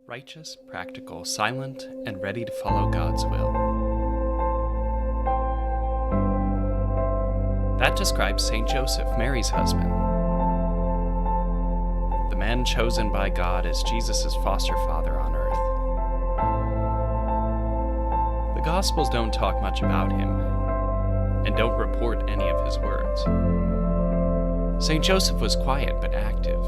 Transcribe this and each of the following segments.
Righteous, practical, silent, and ready to follow God's will. That describes Saint Joseph, Mary's husband. The man chosen by God as Jesus' foster father on earth. The Gospels don't talk much about him, and don't report any of his words. Saint Joseph was quiet but active.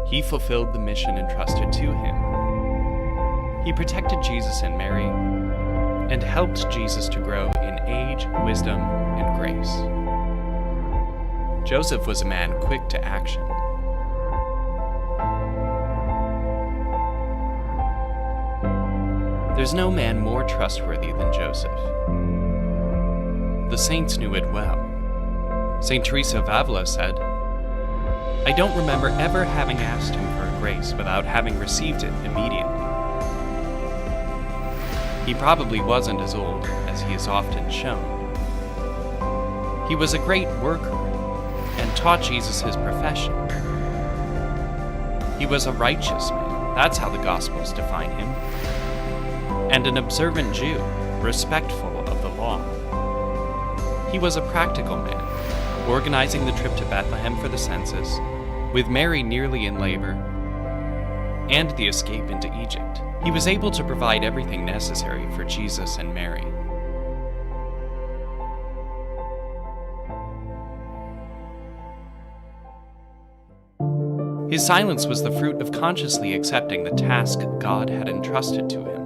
He fulfilled the mission entrusted to him. He protected Jesus and Mary, and helped Jesus to grow in age, wisdom, and grace. Joseph was a man quick to action. There's no man more trustworthy than Joseph. The saints knew it well. Saint Teresa of Avila said, "I don't remember ever having asked him for a grace without having received it immediately." He probably wasn't as old as he is often shown. He was a great worker and taught Jesus his profession. He was a righteous man, that's how the Gospels define him, and an observant Jew, respectful of the law. He was a practical man, organizing the trip to Bethlehem for the census, with Mary nearly in labor, and the escape into Egypt. He was able to provide everything necessary for Jesus and Mary. His silence was the fruit of consciously accepting the task God had entrusted to him.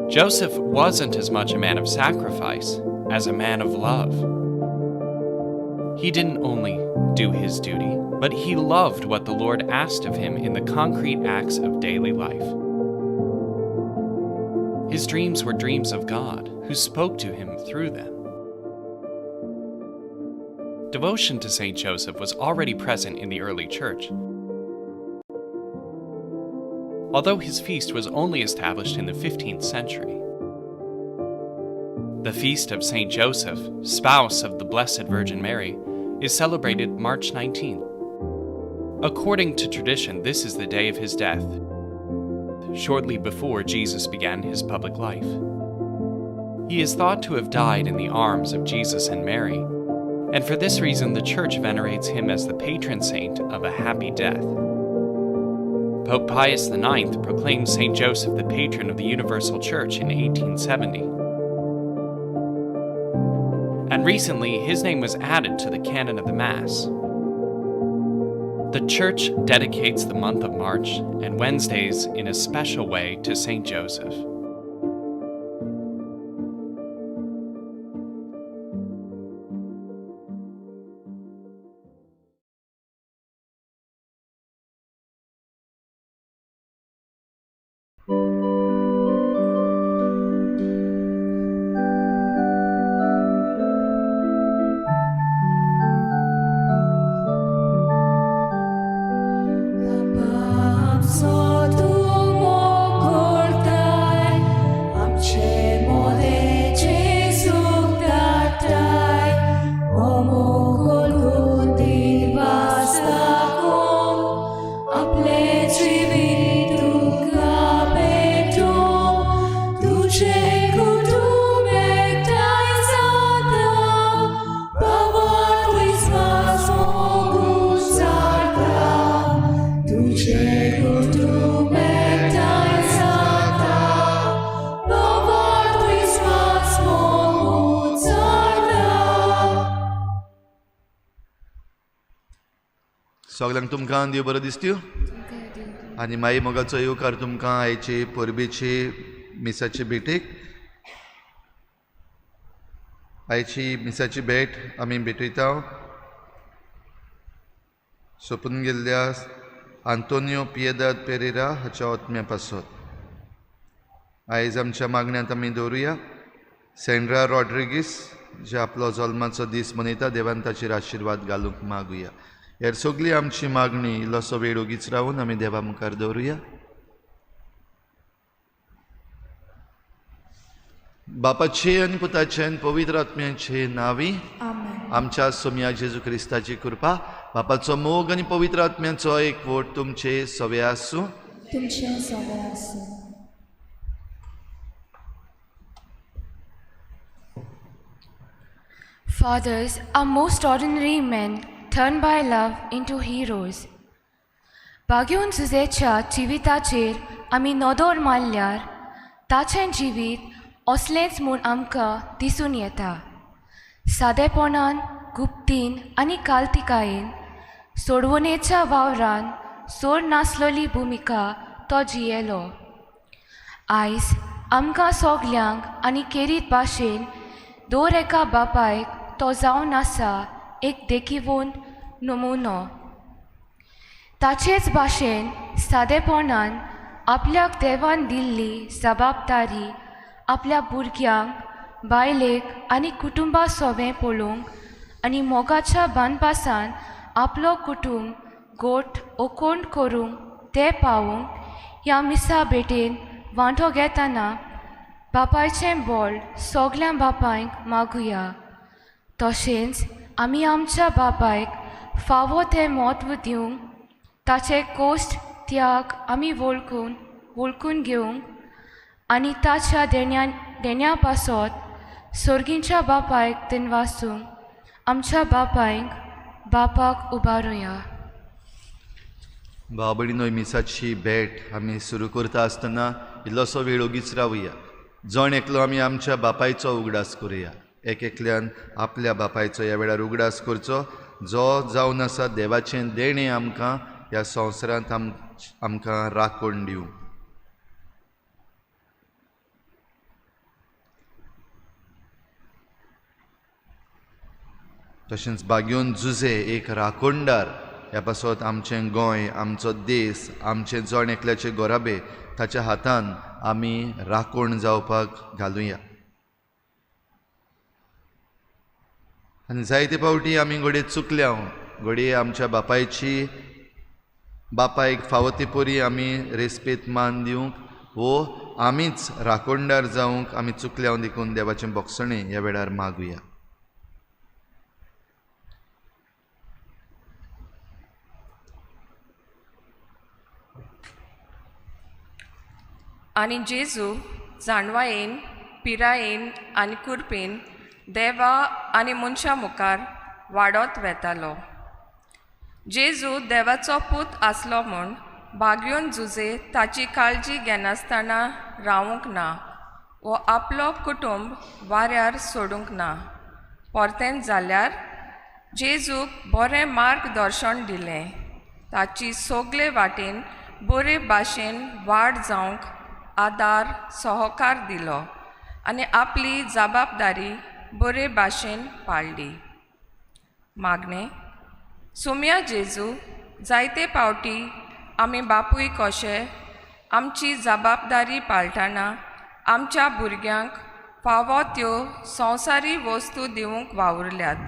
Joseph wasn't as much a man of sacrifice as a man of love. He didn't only do his duty, but he loved what the Lord asked of him in the concrete acts of daily life. His dreams were dreams of God, who spoke to him through them. Devotion to Saint Joseph was already present in the early church. Although his feast was only established in the 15th century. The feast of Saint Joseph, spouse of the Blessed Virgin Mary, is celebrated March 19. According to tradition, this is the day of his death, shortly before Jesus began his public life. He is thought to have died in the arms of Jesus and Mary, and for this reason the Church venerates him as the patron saint of a happy death. Pope Pius IX proclaimed Saint Joseph the patron of the Universal Church in 1870. And recently, his name was added to the canon of the Mass. The Church dedicates the month of March and Wednesdays in a special way to Saint Joseph. सगळ्यांक तुमकां देव बरो दिसत्यो आनी माई मोगाचो येवकार तुमकां आयचे परबेचे मिसाचे भेटेक. आयची मिसाची भेट आमी भेटयता सोपून गेल्ल्या आंतोनियो पियेदाद पेरेरा हाच्या आत्म्या पासत. आयज आमच्या मागण्यांत आमी दवरुया सेंड्रा रॉड्रिगीस जे आपलो जल्माचो दीस मनयता, देवान ताचेर आशिर्वाद घालूंक मागुया. हेर सगळी आमची मागणी इल्लोसो वेळ ओगीच रावन आमी देवा मुखार दवरुया. बापाचे आनी पुताचे आनी पवित्र आत्म्याचे नांवी आमच्या सोम्या जेजू क्रिस्ताची कृपा, बापाचो मोग आनी पवित्र आत्म्याचो एकवट तुमचे सगळे आसूं. तुमचे सगळे आसूं. Fathers are most ordinary men turned by love into heroes. बागेवन जुजेच्या जिविताचेर आमी नदर मारल्यार ताचें जिवीत असलेंच म्हूण आमकां दिसून येता. सादेपणान, गुप्तीन आनी काल्तिकायेन सोडवणेच्या वावरान सोड नासलोली भुमिका तो जियेलो. आयज आमकां सोगल्यांक आनी केरीत भाशेन दर एका बापायक तो जावन आसा एक देखीवून नमुनो. ताचेच भाशेन सादेपणान आपल्याक देवान दिल्ली जबाबदारी आपल्या भुरग्यांक, बायलेक आनी कुटुंबा सोबें पळोवंक आनी मोगाच्या बानपासान आपलो कुटुंब गोठ ओकोंड करूंक ते पावूंक ह्या मिसा बेटेन वांटो घेतना बापायचें बोल सोगल्या बापायक मागुया. तशेंच आमी आमच्या बापायक फावो तें म्हत्व दिवंक, ताचे कोश्ट त्याग आमी वळखून घेवंक आनी ताच्या देण्या पासत सर्गींच्या बापायक दिनवासूंक आमच्या बापाक उबारुया. भाव भयणीनो, मिसाची भेट आमी सुरू करता आसतना इल्लोसो वेळ ओगीच रावुया. जण एकलो आमी आमच्या बापायचो उगडास करुया. एक एकल्यान आपल्या बापायचो ह्या वेळार उगडास करचो, जो जावन आसा देवाचें देणें आमकां ह्या संवसारांत आमकां राखण दिवं. तशेंच बागेवन जुजे एक राखणदार ह्या पासत आमचें गोंय, आमचो देश, आमचें जण एकल्याचे गोराबे ताच्या हातान आमी राखण जावपाक घालुया. आनी जायते फावटी आमी घोडये चुकल्या, घोडये आमच्या बापायक फावो ती परी आमी रेस्पेत मान दिवंक वो आमीच राखणदार जावंक आमी चुकल्या देखून देवाचें बोगसणें ह्या वेळार मागुया. आनी जेजू जाणवायेन, पिरायेन आनी कुरपेन देवा आनी मनशा मुखार वाडत वेतालो. जेजू देवाचो पूत आसलो म्हूण बागेवन जुजे ताची काळजी घेनासतना रावूंक ना वो आपलो कुटुंब वाऱ्यार सोडूंक ना. परतें जाल्यार जेजूक बरें मार्गदर्शन दिलें. ताची सोगले वाटेन बरे भाशेन वाड जावंक आदार सहकार दिलो आनी आपली जबाबदारी बरे भाशेन पाळली. मागणें, सोम्या जेजू, जायते फावटी आमी बापूय कशें आमची जबाबदारी पाळटना आमच्या भुरग्यांक फावो त्यो संवसारी वस्तू दिवंक वावुरल्यात,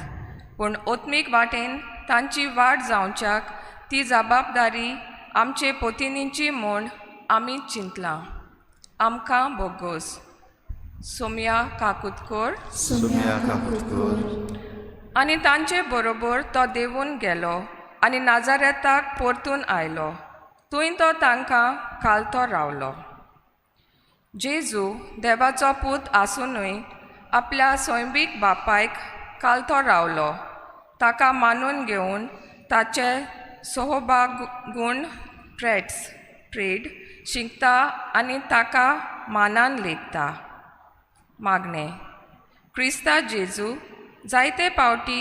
पूण ओत्मीक वाटेन तांची वाड जावच्याक ती जबाबदारी आमचे पोतिनींची म्हूण आमी चिंतलां. आमकां बोगोस. सोम्या काकुतकोर आनी तांचे बरोबर तो देंवून गेलो आनी नाजारेताक परतून आयलो. थंय तो तांकां कालतो रावलो. जेजू देवाचो पूत आसुनूय आपल्या स्वयंबीक बापायक कालतो रावलो. ताका मानून घेवन ताचे सोहबागूण प्रेड शिंकता आनी ताका मानान लेखता. मागणें, क्रिस्ता जेजू, जायते फावटी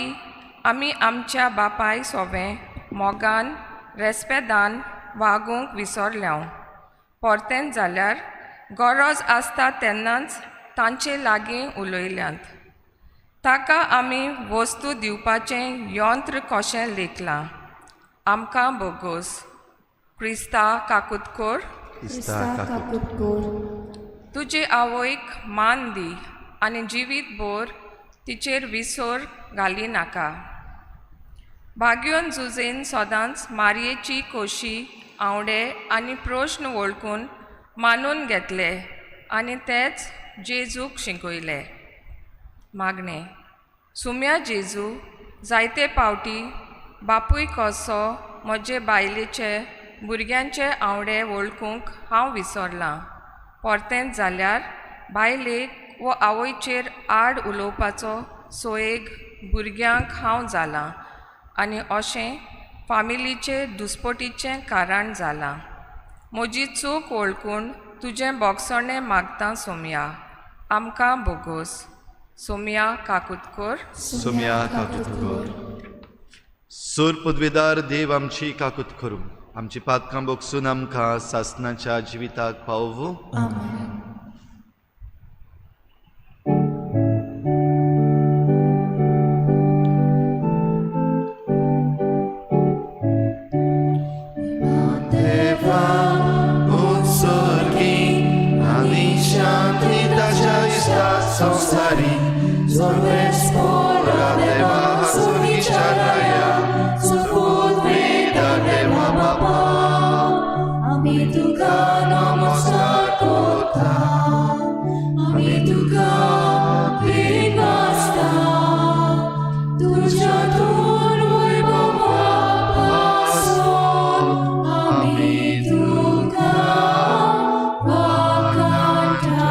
आमी आमच्या बापाय सोबें मोगान रेस्पेदान वागूंक विसरल्याव. परतें जाल्यार गरज आसता तेन्नाच तांचे लागीं उलयल्यांत. ताका आमी वस्तू दिवपाचें यंत्र कशें लेखलां. आमकां बोगोस. क्रिस्ता काकुतकोर, तुजे आवयक मान दी आनी जिवीत भर तिचेर विसर घाली नाका. बागेवन जुजेन सदांच मारयेची खोशी, आवडे आनी प्रश्न वळखून मानून घेतले आनी तेच जेजूक शिकयले. मागणें, सुम्या जेजू, जायते पावटी बापूय कसो म्हजे बायलेचे भुरग्यांचे आवडे वळखूंक हांव विसरलां. परतेंच जाल्यार बायलेक वो आवयचेर आड उलोवपाचो सोयेग भुरग्यांक हांव जालां आनी अशें फामिलीचे दुस्पटीचें कारण जालां. म्हजी चूक वळखून तुजें बोगसणें मागतां सोम्या. आमकां बोगोस. सोम्या काकुतकर. सोम्या काकुतकर. सूर पदवीदार देव आमची काकुत करूं. आमची पातकां बोगसून आमकां सासणाच्या जिविताक पावूं. संसारी सर्वेस्पora deva sunicaraya surpod veda deva baba ami tuka namaskar kota ami tuka vinasta tuja turvai baba paso ami tuka vakata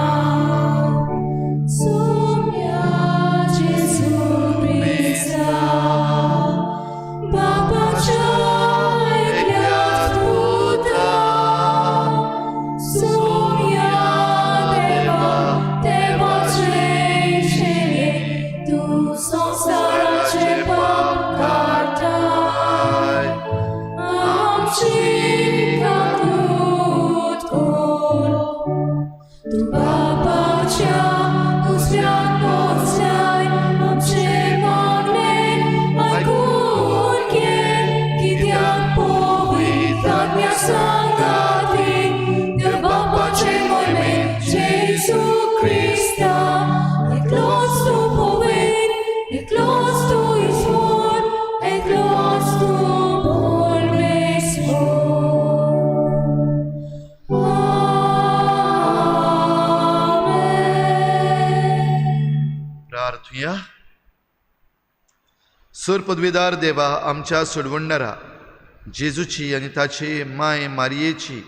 सूर पदवीदार देवा आमच्या सोडवणारा जेजूची आनी ताची माय मारयेची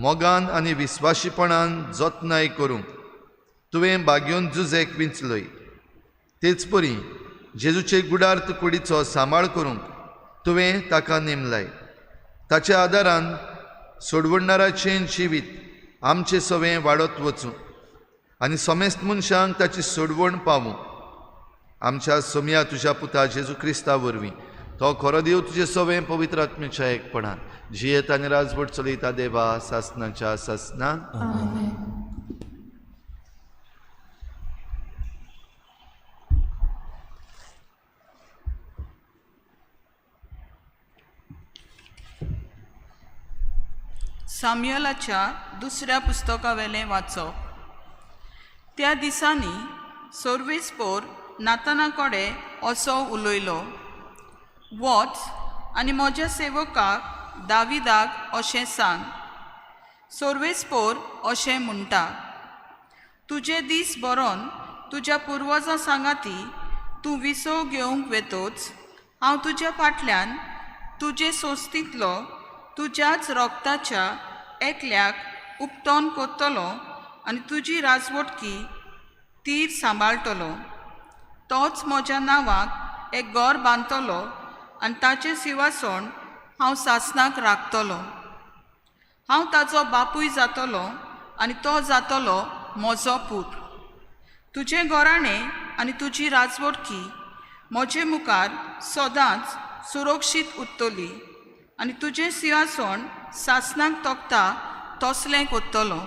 मोगान आनी विस्वाशीपणान जतनाय करूंक तुवें बागयोन जुजेक विंचलय. तेच परी जेजूचे गुडार्थ कुडीचो सांबाळ करूंक तुवें ताका नेमलाय. ताच्या आदारान सोडवणाराचें जिवीत आमचें सवें वाडत वचूं आनी समेस्त मनशांक ताची सोडवण पावूं. आमच्या सोम्या तुज्या पुता जेजू क्रिस्ता वरवीं तो खरो देव तुजें सवें पवित्र आत्म्याच्या एकपणान जियेत आनी राजवट चलयता देवा सासणाच्या सासणान. साम्युएलाच्या दुसऱ्या पुस्तकावेलें वाचप. त्या दिसांनी सोर्वेस्पोर नाताना कडेन असो उलयलो, वच आनी म्हज्या सेवकाक दाविदाक अशें सांग. सोर्वेस्पोर अशें म्हणटा, तुजे दीस बरोवन तुज्या पुर्वजां सांगाती तूं विसव घेवंक वेतोच हांव तुज्या फाटल्यान तुजे सोस्तींतलो तुज्याच रोगताच्या एकल्याक उपतोन कोत्तलो आनी तुजी राजवटकी तीर सांबाळटलो. तोच म्हज्या नांवाक एक घर बांदतलो आनी ताचें सिंहासन हांव सासणाक राखतलो. हांव ताचो बापूय जातलो आनी तो जातलो म्हजो पूत. तुजें घराणें आनी तुजी राजवटकी म्हजे मुखार सदांच सुरक्षीत उरतली आनी तुजें सिंहासन सासणाक तोखता तसलें कोत्तलो.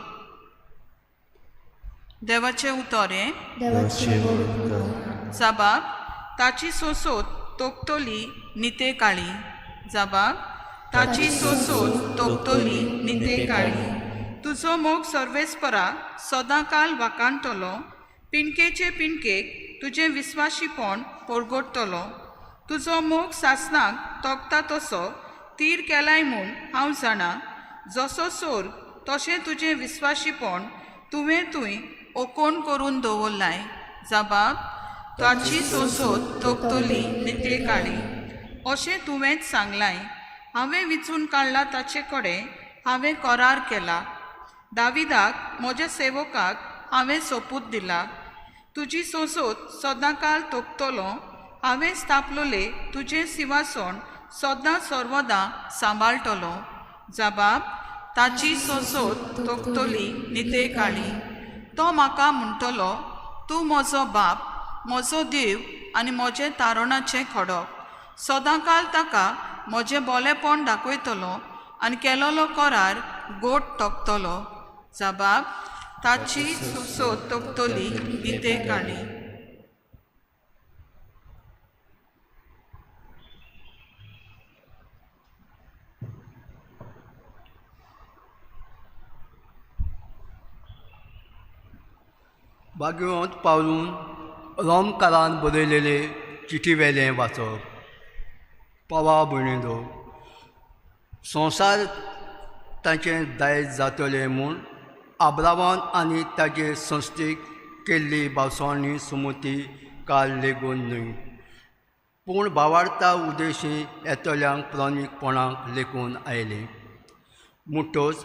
देवाचें उतोरें. जाबाक ताची सोसोत तोखतली निते काळी. जाबाक ताची सोसोत तोखतली निते काळी. तुजो मोग सर्वेस्परा सदां काल वाकाणटलो. पिणकेचे पिणकेक तुजें विस्वाशीपण परगडटलो. तुजो मोग सासणाक तोखता तसो तीर केलाय म्हूण हांव जाणा. जसो सोर तशें तुजें विस्वाशीपण तुवें ओकोण करून दवरलाय. जाबाक ताची सोसोत तोपतली निते काळी. अशें तुवेंच सांगलाय. हांवें विचून काडला ताचे कडेन हांवें करार केला. दाविदाक म्हज्या सेवकाक हांवें सोपूत दिला. तुजी सोसोत सदांकाळ तोपतलो. हांवें स्थापलोले तुजें सिंहासन सदां सर्वदां सांबाळटलो. जबाब, ताची सोसोत तोपतली निते काळी. तो म्हाका म्हणटलो, तूं म्हजो बाप, म्हजो देव आनी म्हजें तारणाचें खडप. सदांकाळ ताका म्हजें बोलेपण दाखयतलो आनी केलोलो करार गोट तोपतलो. जबाब, ताची सोसोत तोपतली निते काळी. भाग्यवंत पावलून रोमकारान बरयलेले चिठी वेलें वाचप. पवा भयणीलो, संवसार ताचें दायज जातलें म्हूण आब्रामान आनी ताचे संस्थेक केल्ली भावसावणी सुमती काल लेगून न्हय, पूण भावार्था उद्देशी येतल्यांक प्राणीकपणाक लेखून आयले. मुठोच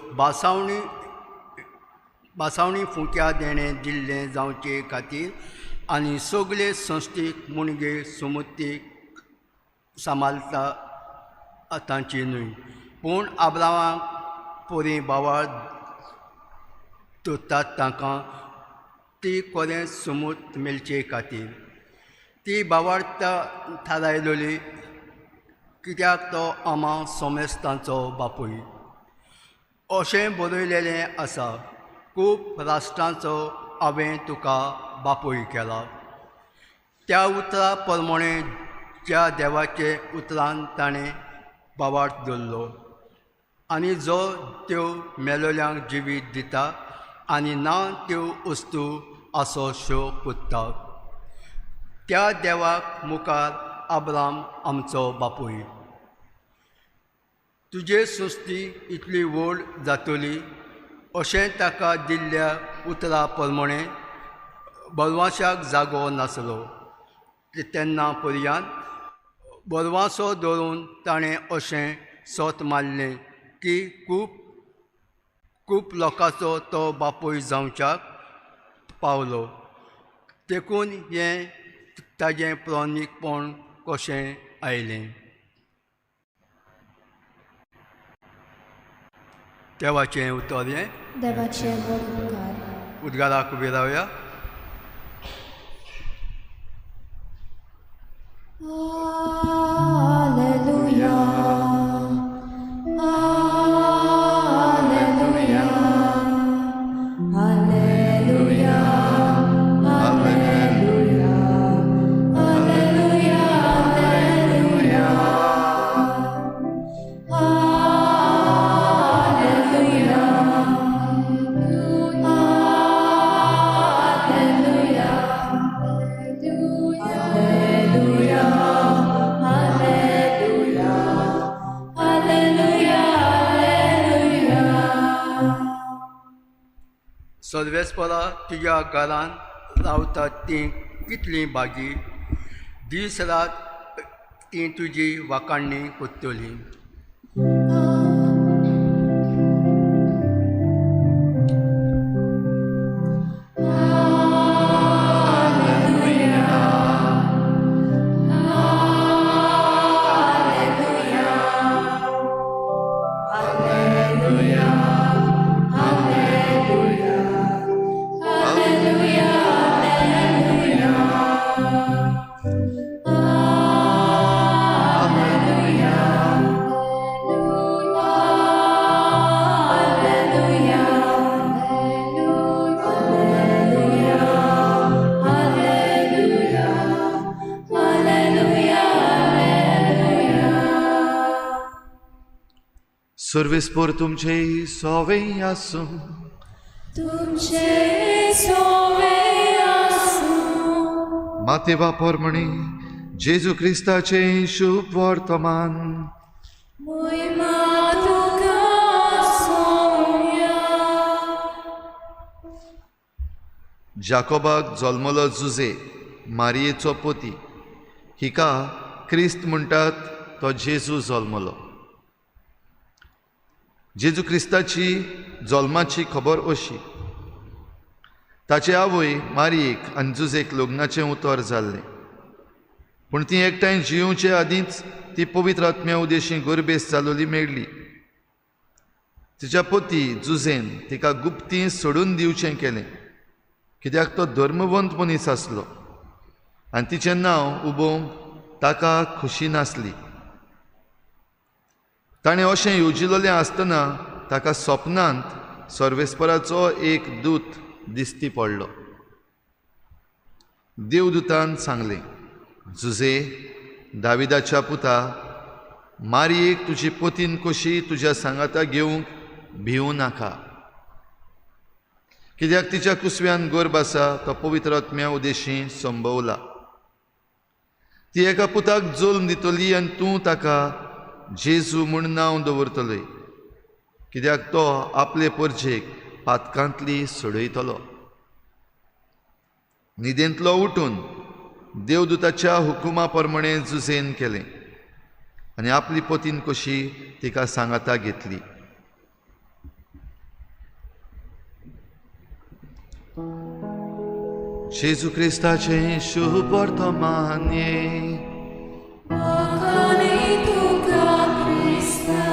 भासावणी फुंक्या देणें दिल्लें जावचे खातीर आनी सगळे संस्थीक मुणगे सुमतीक सांबाळटा तांची न्हय, पूण आब्रामाक पोरी भावार दोतात तांकां ती कोरें सुमूत मेळचे खातीर. ती भावार्था थारायलोली कित्याक तो आमा सोमेस्तांचो बापूय. अशें बरयलेलें आसा, खूब राष्ट्रांचो हांवें तुका बापूय केला. त्या उतरा प्रमाणे ज्या देवाचे उतरान ताणें भावार्थ धरलो आनी जो त्यो मेलोल्यांक जिवीत दिता आनी ना त्यो वस्तू असो शो कोत्ता, त्या देवाक मुखार आब्राम आमचो बापूय. तुजे सृश्टी इतली व्हड जातली अशें ताका दिल्ल्या उतरा प्रमाणे बरवाशाक जागो नासलो. तेन्ना पर्यंत बरवासो धरून ताणें अशें सोत मारलें की खूब लोकांचो तो बापूय जावच्याक पावलो. देखून हें ताजें प्राणीकपण कशें आयलें. देवाचें उतर हें. देवाचे बरे उपकार. उद्गाराक उबी रावया. Alleluia. Alleluia. Alleluia. Alleluia. Alleluia. Alleluia. Alleluia. सर्वेस्परा तुज्या घरांत रावतात ती कितली बागी, दीस रात ती तुजी वाखाणणी कोत्तली. सर्वेस्पर तुमचे सोवें आसूं. तुमचे सोवे आसूं. मातेवा पोरमणी जेजू क्रिस्ताचे शुभ वर्तमान. मोहिमा तुका सोया. जाकोबाक जल्मलो जुजे मारयेचो पोती, हिका क्रिस्त म्हणटात तो जेजू जल्मलो. जेजू क्रिस्ताची जल्माची खबर अशी. ताचे आवय मारयेक आनी जुजेक लग्नाचें उतर जाल्लें, पूण ती एकठांय जिवचे आदींच ती पवित्र आत्म्या उदेशी गोरबेस जालोली मेळ्ळी. तिच्या पोती जुजेन तिका गुप्ती सोडून दिवचें केलें, कित्याक तो धर्मवंत मनीस आसलो आनी तिचें नांव उबोवंक ताका खुशी नासली. ताणें अशें येवजिलोलें आसतना ताका सपनांत सर्वेस्पराचो एक दूत दिश्टी पडलो. देवदूतान सांगलें, जुजे, दाविदाच्या पुता, मारयेक तुजी पोतीन कशी तुज्या सांगाता घेवंक भिवू नाका, कित्याक तिच्या कुसव्यान गर्भ आसा तो पवित्र आत्म्या उदेशी संभवला. ती एका पुताक जल्म दितली आनी तूं ताका जेजू म्हूण नांव दवरतले, कित्याक तो आपले परजेक पातकांतली सोडयतलो. न्हिदेंतलो उठून देवदूताच्या हुकुमा प्रमाणे जुजेन केलें आनी आपली पोतीन कशी तिका सांगाता घेतली. जेजू क्रिस्ताचें शुभ वर्तमान ये. Wakani tuka Krista.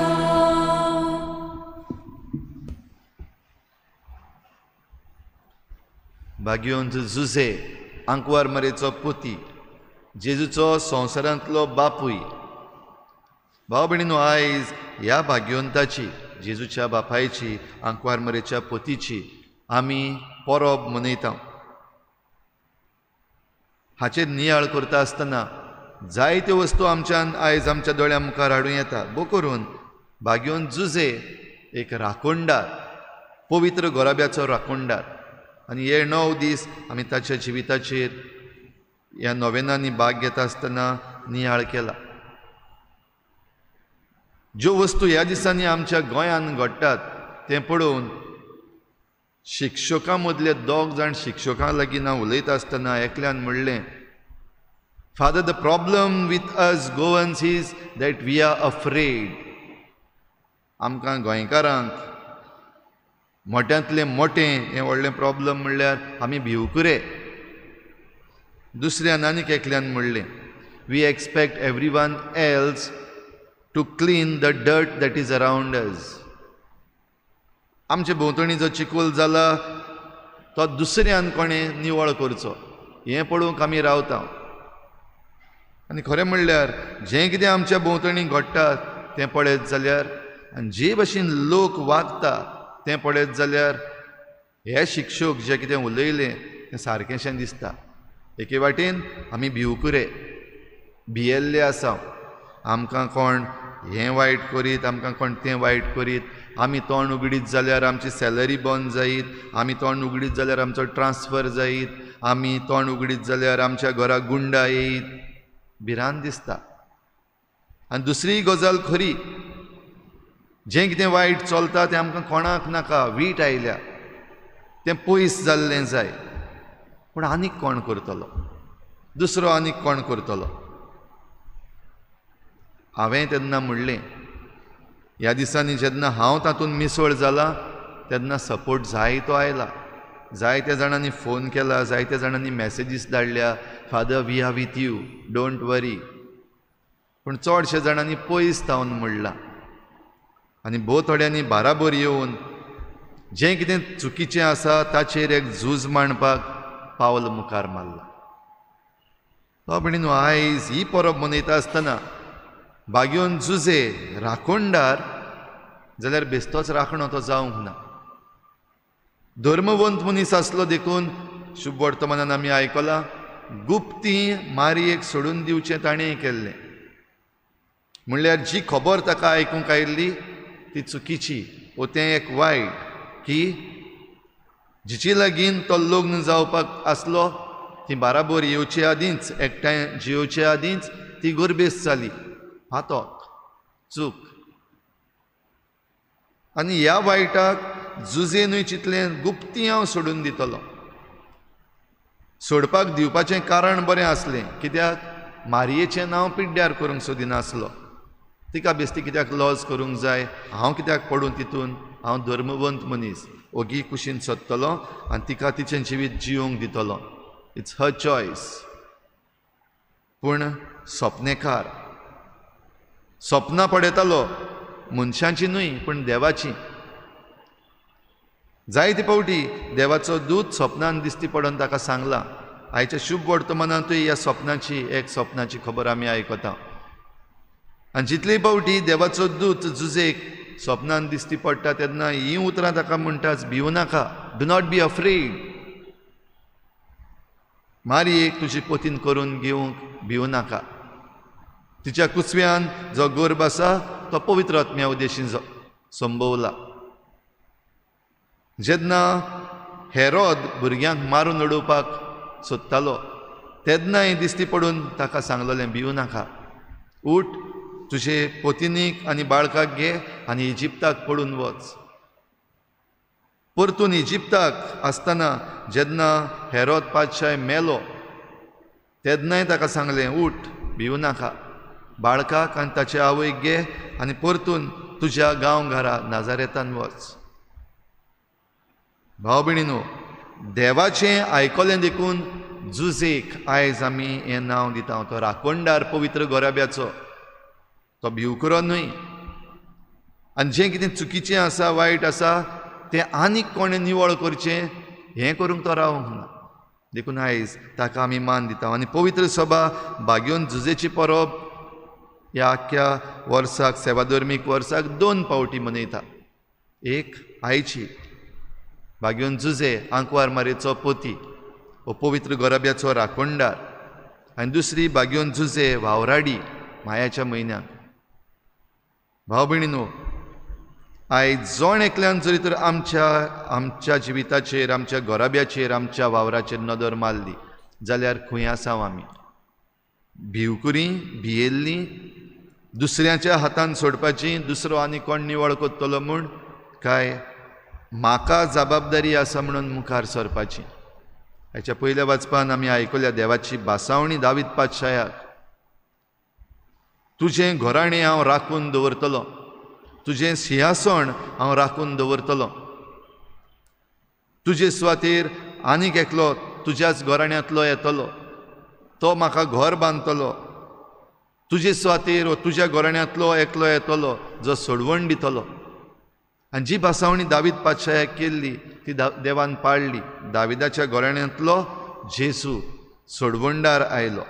भाग्योंत जुजे, आंकवार मरेचो पोती, जेजूचो संवसारांतलो बापूय. भाव भयणीनो, आयज ह्या भाग्योंताची, जेजूच्या बापायची, आंकवार मरेच्या पोतीची आमी परब मनयता. हाचेर नियाळ करता आसतना जायत्यो वस्तू आमच्यान आयज आमच्या दोळ्या मुखार हाडूं येता. बो करून भाग्योन जुजे एक राखणदार, पवित्र गोराब्याचो राखणदार, आनी हे 9 दीस आमी ताच्या जिविताचेर ह्या नोवेनांनी भाग घेता आसतना नियाळ केला. ज्यो वस्तू ह्या दिसांनी आमच्या गोंयांत घडटात तें पळोवन शिक्षकां मदले 2 जाण शिक्षकां लागीं हांव उलयता आसतना एकल्यान म्हणलें, Father, the problem with us Goans is that we are afraid. आमकां गोंयकारांक मोठ्यांतलें मोठें हें व्हडलें प्रॉब्लम म्हणल्यार आमी भिवकुरे. दुसऱ्यान आनीक एकल्यान म्हणलें, We expect everyone else to clean the dirt that is around us. आमचे भोंवतणी जो चिकोल जाला तो दुसऱ्यान कोणें निवळ करचो, हें पळोवंक आमी रावता. आनी खरें म्हणल्यार जें कितें आमच्या भोंवतणी घडटा तें पळयत जाल्यार आनी जे भाशेन लोक वागता तें पळयत जाल्यार हे शिक्षक जें कितें उलयलें तें सारकेंशें दिसता. एके वाटेन आमी भिवकुरे, भियेल्ले आसा. आमकां कोण हें वायट करीत, आमकां कोण तें वायट करीत, आमी तोंड उगडीत जाल्यार आमची सॅलरी बंद जायत, आमी तोंड उगडीत जाल्यार आमचो ट्रान्सफर जायत, आमी तोंड उगडीत जाल्यार आमच्या घरा गुंडा येयत. भिरांत दिसता. आनी दुसरी गजाल खरी, जें कितें वायट चलता तें आमकां कोणाक नाका, वीट आयल्या, तें पयस जाल्लें जाय. पूण आनीक कोण करतलो, दुसरो आनीक कोण करतलो. हांवें तेन्ना म्हणलें, ह्या दिसांनी जेन्ना हांव तातूंत मिसळ जाला तेन्ना सपोर्ट जायतो आयला. जायत्या जाणांनी फोन केला, जायत्या जाणांनी मॅसेजीस धाडल्या, father we are with you, don't worry. पूण चडशे जाणांनी पयस तावन म्हणलां. आनी भोव थोड्यांनी बाराबर येवन जें कितें चुकीचें आसा ताचेर एक झूज मांडपाक पावल मुखार मारला. तो भयणीनो, आयज ही परब मनयता आसतना भाग्योन जुजे राखणदार जाल्यार बेस्तोच राखणो तो जावंक ना. धर्मवंत मनीस आसलो देखून शुभ वर्तमानान आमी आयकलां, गुप्ती मारयेक सोडून दिवचें ताणें केल्लें. म्हणल्यार जी खबर ताका आयकूंक आयिल्ली ती चुकीची, वो तें एक वायट, की जिची लागीं तो लग्न जावपाक आसलो ती बाराबर येवचे आदींच, एकठांय जिवचे आदींच ती गर्भेस जाली. हातोक चूक. आनी ह्या वायटाक जुजेनूय चिंतलें, गुप्ती हांव सोडून दितलो. सोडपाक दिवपाचें कारण बरें आसलें, कित्याक मारयेचें नांव पिड्ड्यार करूंक सोदिनासलो. तिका बेश्टी कित्याक लॉज करूंक जाय, हांव कित्याक पडूं तितून, हांव धर्मवंत मनीस, ओगी कुशीन सोदतलो आनी तिका तिचें जिवीत जिवंक दितलो. It's her choice. पूण सपनेकार सपनां पळयतालो, मनशांची न्हय पूण देवाची. जायते फावटी देवाचो दूत सपनान दिश्टी पडोन ताका सांगलां. आयच्या शुभ वर्तमानांतूय ह्या सपनाची खबर आमी आयकता. आनी जितले फावटी देवाचो दूत जुजेक सपनान दिश्टी पडटा तेन्ना हीं उतरां ताका म्हणटाच, भिवू नाका, डू नॉट बी अफ्रेड. मारयेक तुजी पोतीन करून घेवंक भिवू नाका. तिच्या कुसव्यान जो गर्भ आसा तो पवित्र आत्म्या उद्देशीं संभोवला. जेन्ना हेरोद भुरग्यांक मारून उडोवपाक सोदतालो तेन्नाय दिश्टी पडून ताका सांगलोलें, भिवू नाका, उठ, तुजे पोतिनीक आनी बाळकाक घे आनी इजिप्ताक पडून वच. परतून इजिप्ताक आसतना जेन्ना हेरोद पादशाय मेलो तेन्नाय ताका सांगलें, उठ, भिवू नाका, बाळकाक आनी ताचे आवयक घे आनी परतून तुज्या गांवघरा नाजारेतान वच. भाव भयणीनो, देवाचें आयकलें देखून जुजेक आयज आमी हें नांव दिता. तो राखणदार पवित्र गोराब्याचो, तो भिवकुरो न्हय. आनी जें कितें चुकीचें आसा, वायट आसा, तें आनीक कोणें निवळ करचें हें करूंक तो रावंक ना. देखून आयज ताका आमी मान दिता. आनी पवित्र सभा भाग्योन जुजेची परब ह्या आख्या वर्साक, सेवाधर्मीक वर्साक 2 फावटी मनयता. एक आयची भाग्योन जुजे आंकवार मारेचो पोती, हो पवित्र गोराब्याचो राखणदार. आनी दुसरी भाग्योन जुजे वावराडी मायाच्या म्हयन्याक. भाव भयणीनो, आयज जोण एकल्यान जरी तर आमच्या जिविताचेर, आमच्या गोराब्याचेर, आमच्या वावराचेर नदर मारली जाल्यार खंय आसाव आमी? भिवकुरी, भियेल्लीं, दुसऱ्याच्या हातान सोडपाची, दुसरो आनी कोण निवळ कोत्तलो म्हूण, काय म्हाका जबाबदारी आसा म्हणून मुखार सरपाची? हाच्या पयल्या वाचपान आमी आयकल्या देवाची बासावणी दावीद पादशायाक, तुजें घोराणें हांव राखून दवरतलो, तुजें सिंहासन हांव राखून दवरतलो, तुजे सुवातेर आनीक एकलो तुज्याच घोराण्यांतलो येतलो, तो म्हाका घर बांदतलो, तुजे सुवातेर वा तुज्या घोराण्यांतलो एकलो येतलो जो सोडवण दितलो. आनी जी बासावणी दावीद पादशायाक केल्ली ती देवान पाळली. दाविदाच्या घोराण्यांतलो जेसू सोडवणदार आयलो.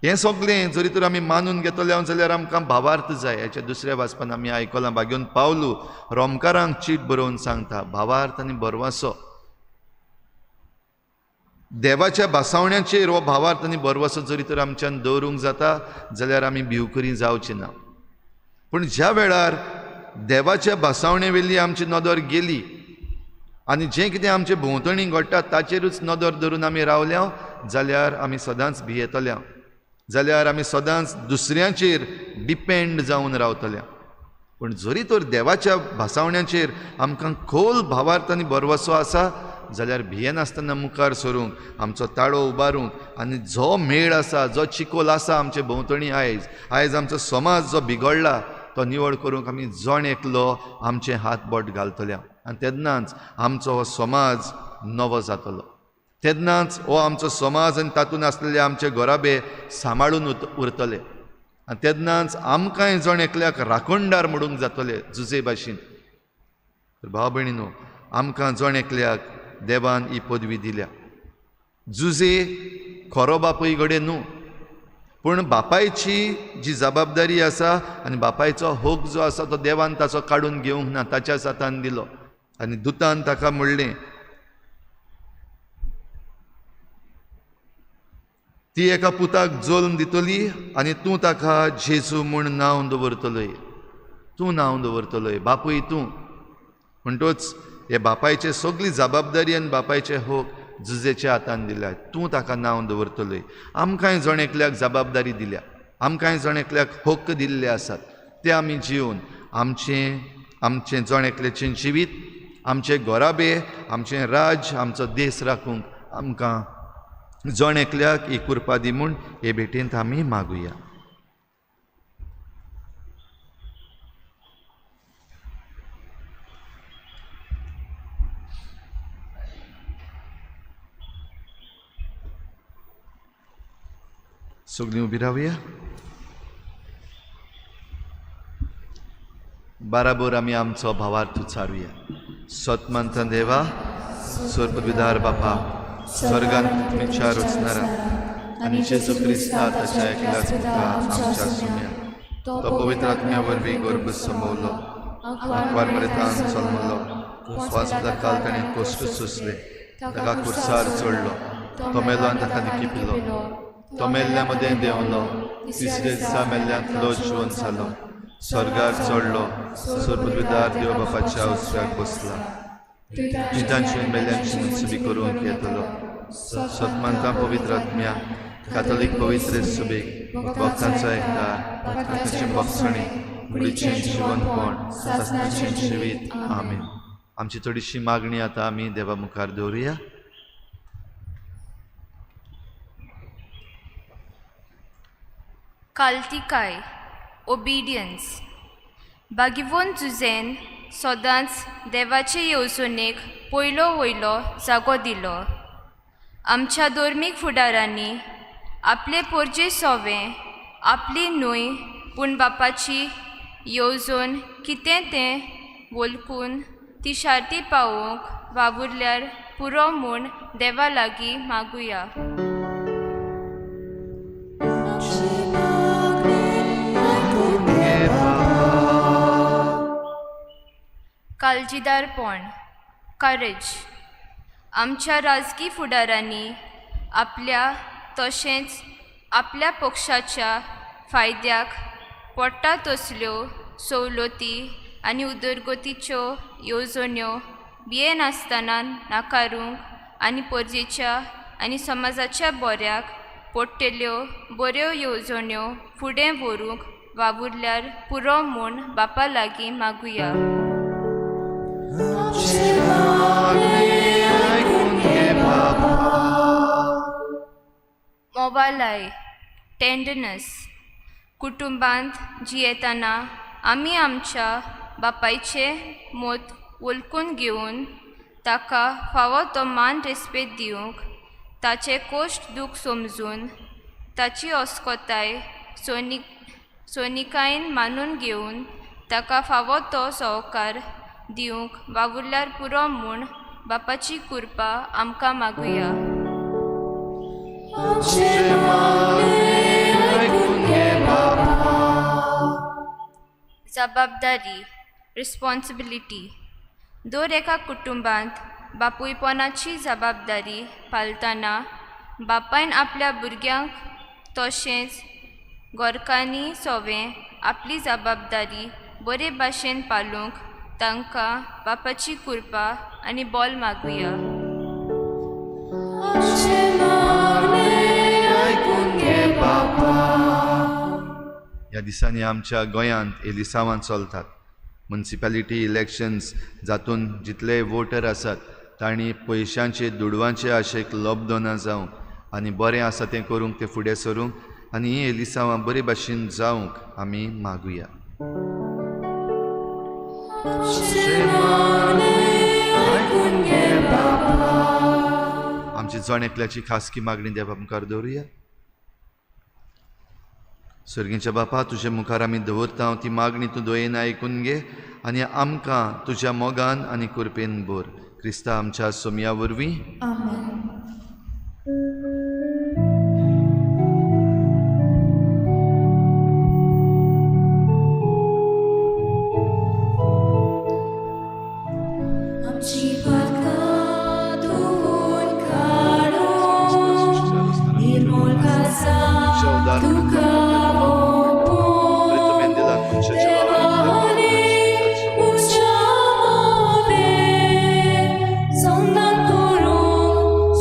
हें सगळें जरी तर आमी मानून घेतले जाल्यार आमकां भावार्थ जाय. हेच्या दुसऱ्या वाचपान आमी आयकलां, भाग्योन पावलू रोमकारांक चीट बरोवन सांगता, भावार्थ आनी बरवासो. देवाच्या बासावण्याचेर हो भावार्थ आनी बरवासो जरी तर आमच्यान दवरूंक जाता जाल्यार आमी भिवकुरी जावची ना. पूण ज्या वेळार देवाच्या बासावणे वेली आमची नदर गेली आनी जें कितें आमचे भोंवतणी घडटा ताचेरूच नदर धरून आमी रावल्या जाल्यार आमी सदांच भियेतल्या, जाल्यार आमी सदांच दुसऱ्यांचेर डिपेंड जावन रावतल्या. पूण जरी तर देवाच्या भासावण्याचेर आमकां खोल भावार्थ आनी बरवासो आसा जाल्यार भियेनासतना मुखार सरूंक, आमचो ताळो उबारूंक आनी जो मेळ आसा, जो चिकोल आसा आमचे भोंवतणी आयज आमचो समाज जो बिगडला तो निवळ करूंक आमी जण एकलो आमचें हात बोट घालतल्या. आनी तेन्नाच आमचो हो समाज नवो जातलो. तेन्नाच हो आमचो समाज आनी तातूंत आसलेले आमचे गोराबे सांबाळून उरतले. आनी तेन्नाच आमकांय जण एकल्याक राखणदार म्हणूंक जातले जुजे भाशेन. भाव भयणीनो, आमकां जण एकल्याक देवान ही पदवी दिल्या. जुजे खरो बापूय घडे न्हू, पूण बापायची जी जबाबदारी आसा आनी बापायचो होक जो आसा तो देवान ताचो काडून घेवंक ना, ताच्याच हातान दिलो. आनी दुतान ताका म्हणलें, ती एका पुताक जल्म दितली आनी तूं ताका जेजू म्हूण नांव दवरतलय. तूं नांव दवरतलय, बापूय तूं. म्हणटूच हे बापायचे सगळी जबाबदारी आनी बापायचे होक जुजेच्या हातान दिल्या. तूं ताका नांव दवरतलय. आमकांय जण एकल्याक जबाबदारी दिल्या, आमकांय जण एकल्याक हक्क दिल्ले आसात. ते आमी जिवन आमचें जण एकल्याचें जिवीत, आमचे गोराबे आमचें राज आमचो देश राखूंक आमकां जण एकल्याक ही कृपा दी म्हूण हे भेटेंत आमी मागुया. सगळीं उबी रावया. बाराबोर आमी आमचो भावार्थ उच्चारुया. सतमंत देवा, स्वर्गविदार बापा, स्वर्गांत तुमच्या रुचणारा आनी जेजू क्रिस्ता ताच्या एकल्याच पुता आमच्या सुम्या तो पवित्र आत्म्या वरवीं गर्भ समवलो, वारमरेतान जल्मलो, स्वासदा काल ताणें कश्ट सोंसले, ताका खुर्सार चडलो, तो मेलो आनी ताका निकी पिलो, तो मेल्ल्या मदें देंवलो, तिसरे दिसा मेल्ल्यांतलो जिवन जालो, स्वर्गार चडलो, स्वर्गविदार देव बापाच्या उजव्याक बसला, जितांची मेल्ल्यांची मुत्सुबी करूंक येतलो. सतमंता पवित्र आत्म्या, कातोलीक पवित्र सुबेक, भक्तांचो एकठांय, भक्तांची भक्षणी, कुडीचें जिवनपण, सासणाचें जिवीत. आमीन. आमची थोडीशी मागणी आतां आमी देवा मुखार दवरुया. काल्तिकाय, ओबिडियन्स. बागिवोन जुझेन सदांच देवाचे येवजणेक पयलो वयलो जागो दिलो. आमच्या धर्मीक फुडारांनी आपले पोरजे सोवें, आपली न्हूय पूण बापाची येवजण कितें तें वळखून ती शार्ती पावोवंक वावुरल्यार पुरो म्हूण देवा लागीं मागुया. काळजीदारपण, करेज. आमच्या राजकी फुडारांनी आपल्या तशेंच आपल्या पक्षाच्या फायद्याक पडटा तसल्यो सवलती आनी उदरगतीच्यो येवजण्यो भियेन आसतना नाकारूंक आनी परजेच्या आनी समाजाच्या बऱ्याक पडटल्यो बऱ्यो येवजण्यो फुडें व्हरूंक वावुरल्यार पुरो म्हूण बापा लागीं मागुया. मोबालाय, टेंडरनेस. कुटुंबांत जियेतना आमी आमच्या बापायचें मोत वळखून घेवन ताका फावो तो मान रेस्पेद दिवंक, ताचें कोश्ट दूख समजून ताची अस्कोताय सोनिकायेन मानून घेवन ताका फावो तो सहकार दिवंक वावुरल्यार पुरो म्हूण बापाची कृपा आमकां मागुया. जबाबदारी, रिस्पॉन्सिबिलिटी. दर एका कुटुंबांत बापूयपणाची जबाबदारी पालतना बापायन आपल्या भुरग्यांक तशेंच गोरकांनी सोवें आपली जबाबदारी बरे भाशेन पालूंक तांकां बापाची कृपा आनी बोल मागुया. ह्या दिसांनी आमच्या गोंयांत एलिसांवां चलतात. मुन्सिपालिटी इलेक्शन्स जातून जितले वोटर आसात तांणी पयशांचे दुडवांचे आशेक लब्ध न जावंक आनी बरें आसा तें करूंक ते फुडें सरूंक आनी ही एलिसांवां बरे भाशेन जावंक आमी मागुया. आमची जण एकल्याची खासगी मागणी देवा मुखार दवरुया. सर्गीच्या बापा, तुज्या मुखार आमी दवरता ती मागणी तूं दोयेन आयकून घे आनी आमकां तुज्या मोगान आनी कृपेन भर. क्रिस्ता आमच्या सोमया वरवीं. Sondan korun,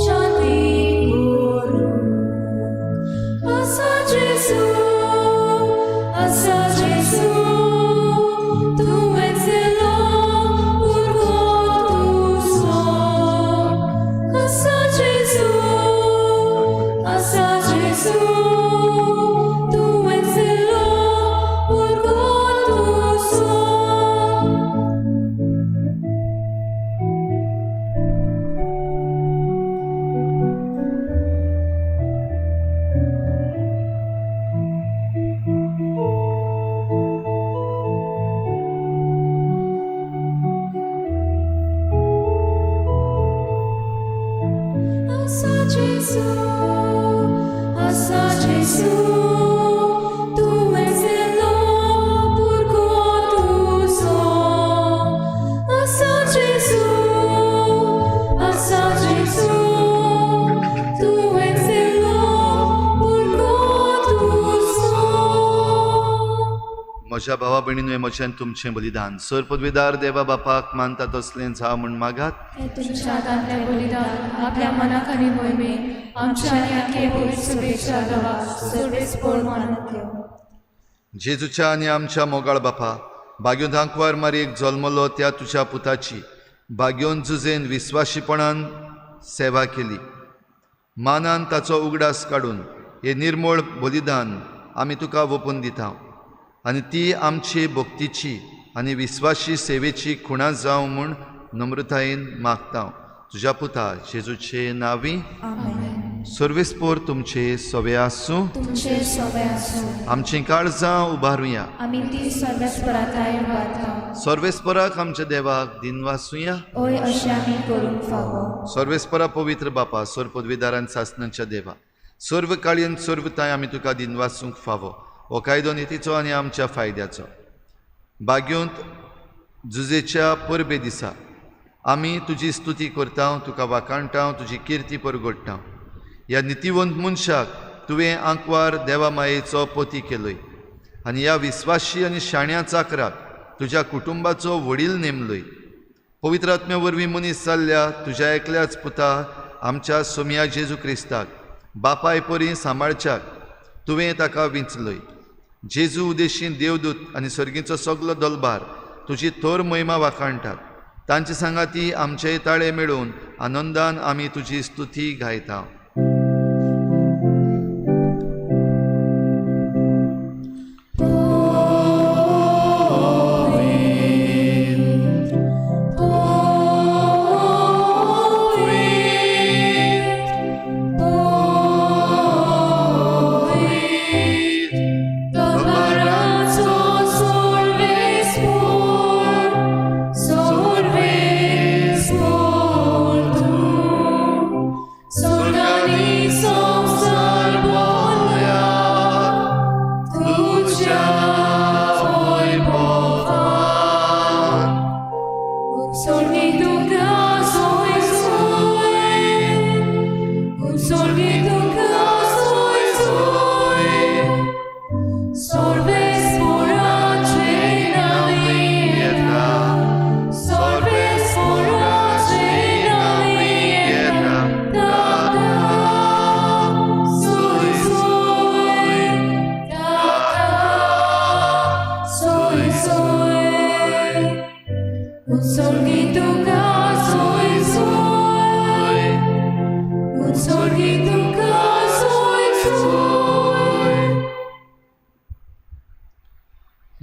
म्हज्या भावा भयणींनो, म्हजें तुमचें बलिदान सर पदवीदार देवा बापाक मानता तसलें जा म्हूण मागात. हे तुमच्या हातांतलें बलिदान आपल्या मनाक आनी मोहिमेक आमच्या आनी आख्खे पवित्र सभेच्या गांवाक सर्वेस्पर मानत घेव. जेजूच्या आनी आमच्या मोगाळ बापा, बाग्योन आंकवार मारयेक जल्मलो त्या तुज्या पुताची बाग्योन झुजेन विस्वाशीपणान सेवा केली. मानान ताचो उगडास काडून हे निर्मळ बलिदान आमी तुका ओपून दिता आनी ती आमची भक्तीची आनी विस्वाशी सेवेची खुणा जावं म्हूण नम्रतायेन मागता. तुज्या पुता जेजूचे नांवी. सर्वेस्पर तुमचे सवे आसूं. तुमचे सवे आसूं. आमची काळजां उबारुया. आमी ती सर्वेस्पराकाय उबारता. सर्वेस्पराक आमच्या देवाक दिन वाचुया. ओय अशें आमी करूंक फावो. सर्वेस्परा पवित्र बापा, सर पदवीदारान सासणांच्या देवा, सर्व काळयेन सर्वताय आमी तुका दिन वाचूंक फावो. हो कायदो नितीचो आनी आमच्या फायद्याचो. बाग्योंत जुजेच्या परबे दिसा आमी तुजी स्तुती करता, तुका वाखाणटा, तुजी किर्ती परगडटा. ह्या नितीवंत मनशाक तुवें आंकवार देवा मायेचो पोती केलोय आनी ह्या विस्वाशी आनी शाण्या चाकराक तुज्या कुटुंबाचो वडील नेमलोय. पवित्र आत्म्या वरवीं मनीस जाल्ल्या तुज्या एकल्याच पुता आमच्या सोम्या जेजू क्रिस्ताक बापाय परी सांबाळच्याक तुवें ताका विंचलोय. जेजू उदेशीन देवदूत आनी सर्गीचो सगलो दलबार तुजी थोर महिमा वाखाणटात. तांचे सांगाती आमचे ताळे मेळून आनंदान आमी तुजी स्तुती गायता.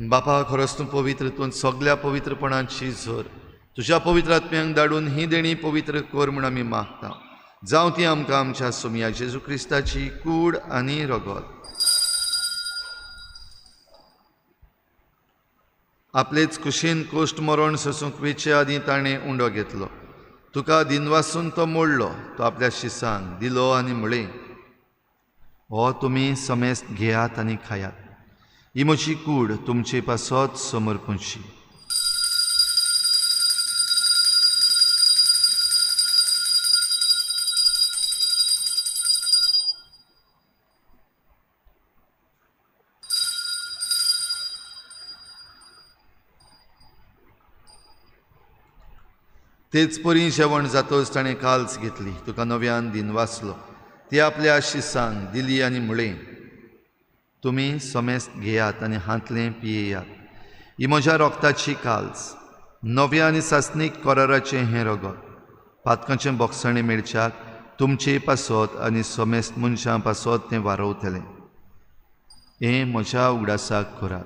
बापा, खरोच तूं पवित्र, तूं सगल्या पवित्रपणाची झर तुज्या पवित्र आत्म्यांक धाडून ही देणी पवित्र कर म्हूण आमी मागता. जावं ती आमकां आमच्या सोम्या जेजू क्रिस्ताची कूड आनी रगत. आपलेच कुशीन कोश्ट मरण सोसूंक वेचे आदीं ताणें उंडो घेतलो. तुका दिनवासून तो मोडलो. तो आपल्या शिसांक दिलो आनी म्हळें, हो तुमी समेस्त घेयात आनी खायात. ही म्हजी कूड तुमचे पासत समर्पणशी. तेच परी जेवण जातच ताणें काल्स घेतली. तुका नव्यान दिन वाचलो. ती आपल्या शिसांक दिली आनी म्हळें, तुमी समेस्त घेयात आनी हातलें पियेयात. ही म्हज्या रोगताची काल्स, नव्या आनी सासणीक कराराचें हें रगत. पातकाचें बोगसणें मेळच्याक तुमचे पासत आनी समेस्त मनशां पासत तें वारवतलें. हें म्हज्या उगडासाक करात.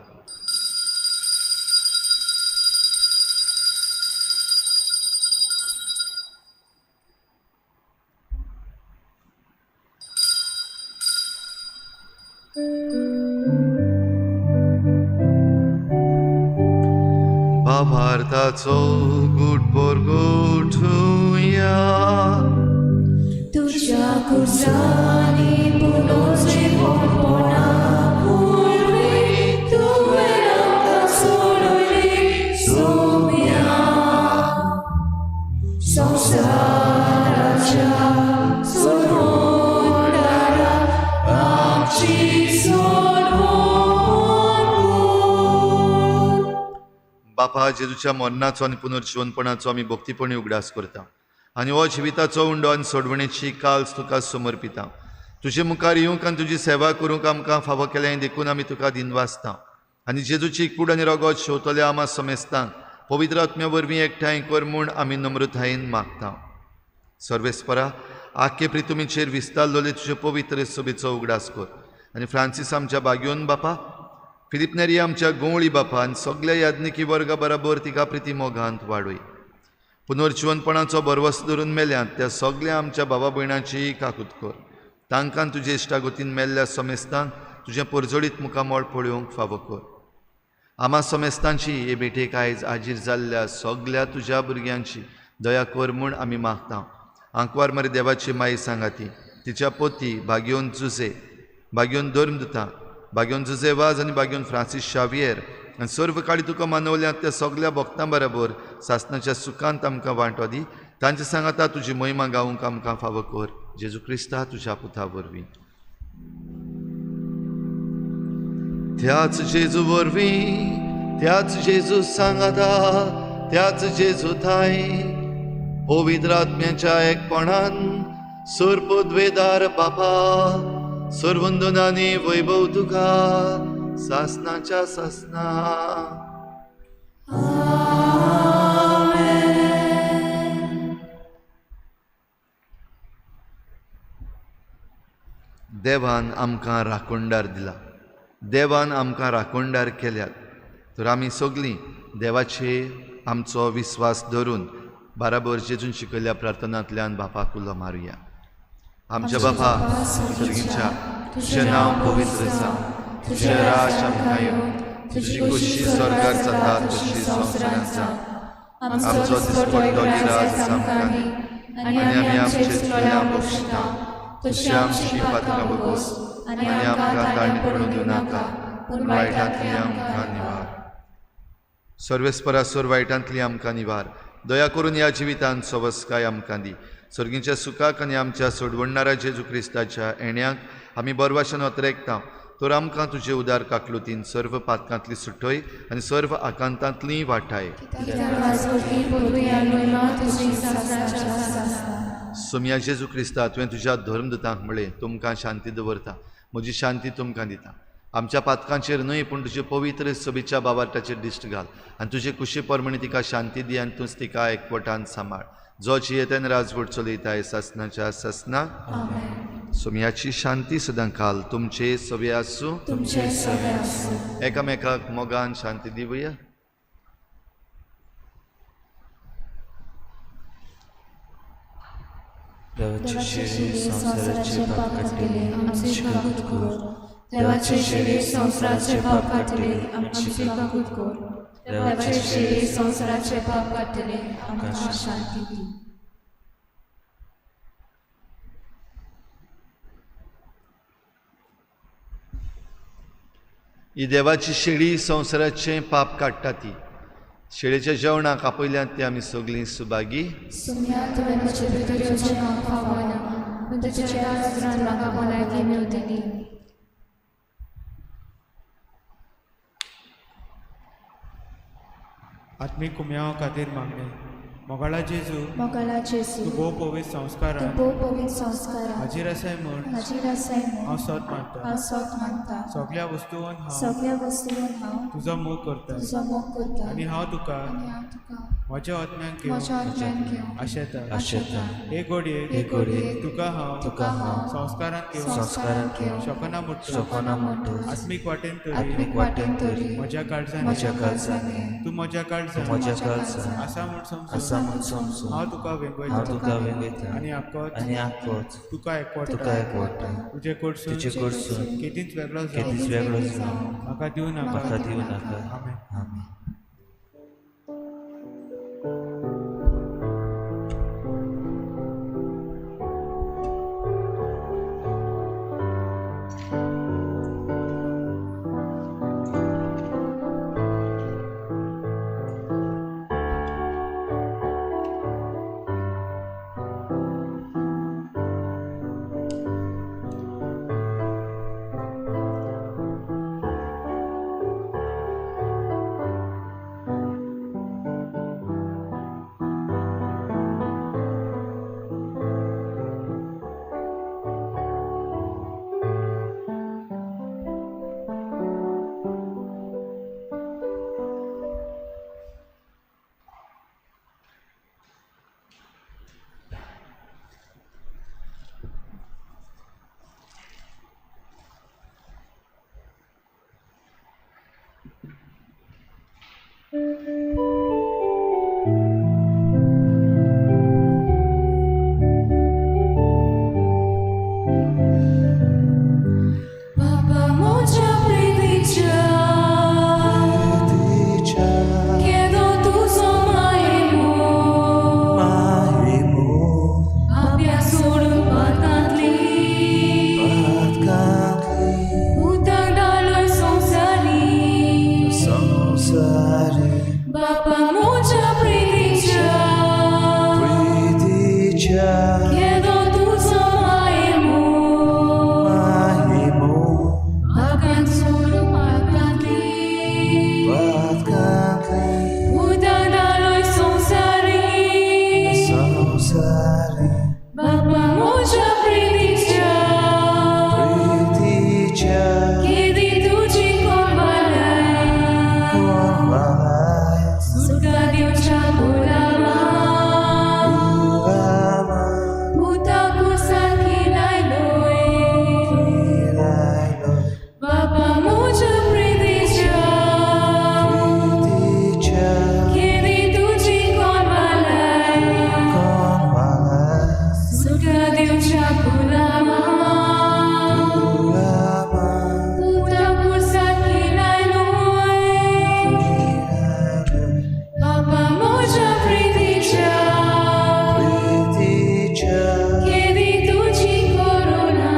भारताचो गुटभर गोठुया. तुझ्या कुर्सानी पुलोचे पोळा पूर्वी तुवें आमकां सोडली सोम्या. संवसाराच्या सोडवणारा आमची सोडवण. बापा, जेजूच्या मरणाचो आनी पुनर्जीवनपणाचो आमी भक्तीपणी उगडास करता आनी हो जिविताचो उंडो आनी सोडवणेची काल्स तुका समर्पिता. तुजे मुखार येवंक आनी तुजी सेवा करूंक आमकां फावो केलें देखून आमी तुका दिनवासता आनी जेजूची कूड आनी रगत शेवतल्या आमा समेस्तांक पवित्र आत्म्या वरवीं एकठांय कर म्हूण आमी नम्रतायेन मागता. सर्वेस्परा, आख्खे प्रितुमीचेर विस्तारलोले तुजे पवित्र सभेचो उगडास कर आनी फ्रांसीस आमच्या बागयोन बापा, फिलिप नेरी आमच्या गोवळी बापा आनी सगळ्या याज्ञिकी वर्गा बराबर तिका प्रिती मोगांत वाडय. पुनर्जीवनपणाचो बरवस धरून मेल्यांत त्या सगळ्या आमच्या भावा भयणांची काकूत कर. तांकां तुजे इश्टागतीन मेल्ल्या समेस्तांक तुजें परजोडीत मुखामोळ पळोवंक फावो कर. आमा समेस्तांची हे भेटेक आयज हाजीर जाल्ल्या सगळ्या तुज्या भुरग्यांची दया कर म्हूण आमी मागता. आंकवार मारी देवाची माई सांगाती, तिच्या पोती भाग्योन जुजे, भाग्योन धर्मदुतां, भाग्योन जुजेवाज आनी भाग्योन फ्रांसीस शावियर आनी सर्व काळी तुका मानवल्यांत त्या सगळ्या भक्तां बरोबर सासणाच्या सुखांत आमकां वांटो दी. तांचे सांगाता तुजी महिमा गावूंक आमकां फावो कर. जेजू क्रिस्ता तुज्या पुता वरवीं. त्याच जेजू वरवीं, त्याच जेजू सांगाता, त्याच जेजू थाय पवित्र आत्म्याच्या एकपणान सर्पोद्वेदार बापा, सर्वंदनांनी वैभव तुका सासणाच्या सासना. देवान आमकां राखणदार दिला, देवान आमकां राखणदार केल्यात, तर आमी सगळीं देवाचे आमचो विस्वास धरून बराबर जेजून शिकयल्ल्या प्रार्थनांतल्यान बापाक उलो मारुया. आमच्या बापा सर्गीच्या, तुजें नांव पवित्र जावं, तुजें राज आमकां येवं, तुजी खुशी स्वर्गार जाता तशी संवसारांत जावं. आमचो दिसपट्टो गिराय आमकां दी आनी आमी आमचे चुकल्यांक बक्षिता, तशी आमची पातकां बगोस आनी आमकां ताळणी पडूं दिवं नाका, पूण वायटांतली आमकां निवार. सर्वेस्परा, सर वायटांतली आमकां निवार. दया करून ह्या जिवितांत सवस्काय आमकां दी. सर्गीच्या सुखाक आनी आमच्या सोडवणणाऱ्या जेजू क्रिस्ताच्या येण्याक आमी बरवाशान वतरेकता, तर आमकां तुजे उदार काकलुतीन सर्व पातकांतली सुटय आनी सर्व आकांतांतली वाटाय. सोम्या जेजू क्रिस्ता, तुवें तुज्या धर्मदुतांक म्हणलें, तुमकां शांती दवरता, म्हजी शांती तुमकां दिता. आमच्या पातकांचेर न्हय पूण तुजे पवित्र सभेच्या बाबार्टाचेर दिश्ट घाल आनी तुजे कुशी परमणी तिका शांती दी आनी तूंच तिका एकवटान सांबाळ. जो जियेतेन राजवट चलयताय सासणाच्या सासना. सोम्याची शांती सदां काल तुमचे सवे आसूं. एकामेकाक मोगान शांती दिवया. देवाचे शिरे संसाराचे पाप काटले आमची काकूत कर. देवाचे शिरे संसाराचे पाप काटले आमची काकूत कर. देवाचे शिरे संसाराचे पाप काटले आमकां शांती दी. ही देवाची शेळी संवसाराचे पाप काडटा ती. शेळेच्या जेवणाक आपयल्यांत ती आमी सगळीं सुभागी. सुम्या, तुवें म्हजे भितर येवचें हांव फावना, पूण तुज्या आजरान म्हाका भलायकी मेळटली. आत्मीक कुम्यां खातीर मागणे. मोगाळा जेजू, मोगाळा जेजू, तूं भोव पवित्र संस्कारान तूं भोव पवित्र संस्कारान हाजीर आसाय म्हूण हाजीर आसाय म्हूण हांव सत मानता. हांव सत मानता. सगळ्या वस्तूंत हांव सगळ्या वस्तूंत हांव तुजो मोग करता तुजो मोग करता आनी हांव तुका आनी हांव तुका म्हज्या आत्म्याक म्हज्या घेवन आत्म्यान घेवन आशेता. हे घडयेक तुका हांव संस्कारांत घेवन शोकना म्हणटा. आत्मीक वाटेन तरी म्हज्या काळजांनी तूं म्हज्या काळजांत आसा म्हूण समजून हांव तुका वेंगयता आनी आक्कोच तुका एकवटा. तुजे कडसून केदींच वेगळो जावं म्हाका दिवं नाका. आमेन. Bapa mucha predicha, chiedo tu samaimu, akan suru patati, udadaloi sonsari, Bapa mucha predicha, chiedi tu ci convalai, surga Dio chakulama, puta kusan kilai noi, Bapa mucha predicha, chiedi tu ci convalai, surga Dio chakulama, puta kusan kilai noi, Bapa mucha predicha, chiedi tu ci corona,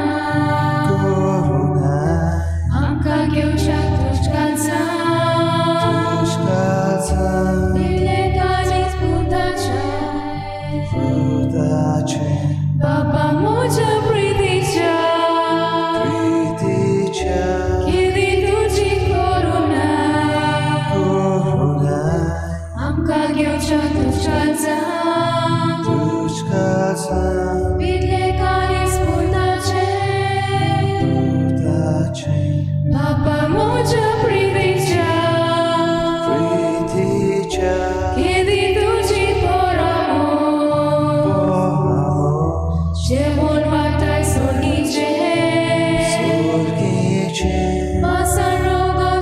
anca ghiuccia tușcalța, bine cali sputaceai, Bapa mucha predicha, chiedi tu ci corona, anca ghiuccia tușcalța, bine cali sputaceai, Bapa mucha predicha, chiedi tu ci poramo, ce bun vatai sorghice, ma să rogă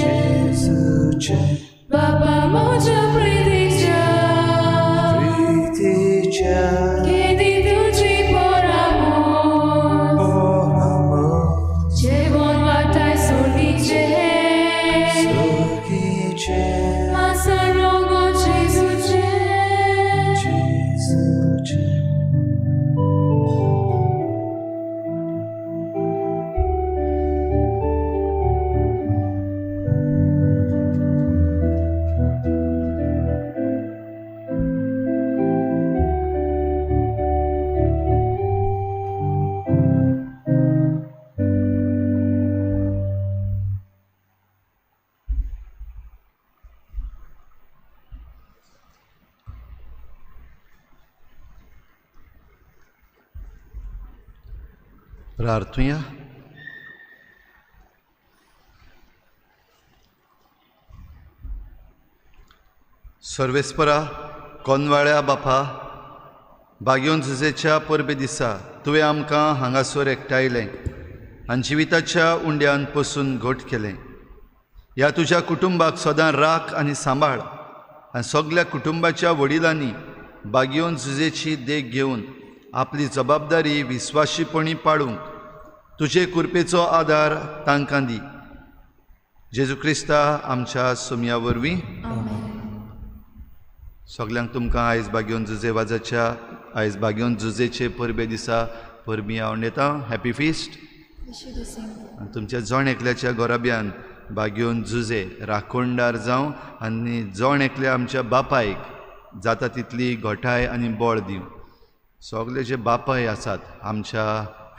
Jesuce, Bapa mucha predicha, chiedi tu ci poramo, ce bun vatai sorghice, ma să rogă Jesuce. प्रार्थूया. सर्वेस्परा कोनवाळ्या बापा, बागयोन झुजेच्या परबे दिसा तुवें आमकां हांगासर एकठायलें आनी जिविताच्या उंड्यान पसून घोट केलें. ह्या तुज्या कुटुंबाक सदां राख आनी सांबाळ आनी सगळ्या कुटुंबाच्या वडिलांनी बागयोन झुजेची देख घेवन आपली जबाबदारी विस्वाशीपणी पाळूंक तुजे कृपेचो आदार तांकां दी. जेजू क्रिस्ता आमच्या सुमया वरवीं. सगळ्यांक तुमकां आयज बागयोन झुजे वाजाच्या आयज बागयोन झुजेचे परबे दिसा परबी हांव येता. Happy feast. आनी तुमच्या जण एकल्याच्या गोराब्यान बागयोन झुजे राखणदार जावं आनी जण एकल्या आमच्या बापायक जाता तितली घोटाय आनी बळ दिवं. सगळे जे बापाय आसात आमच्या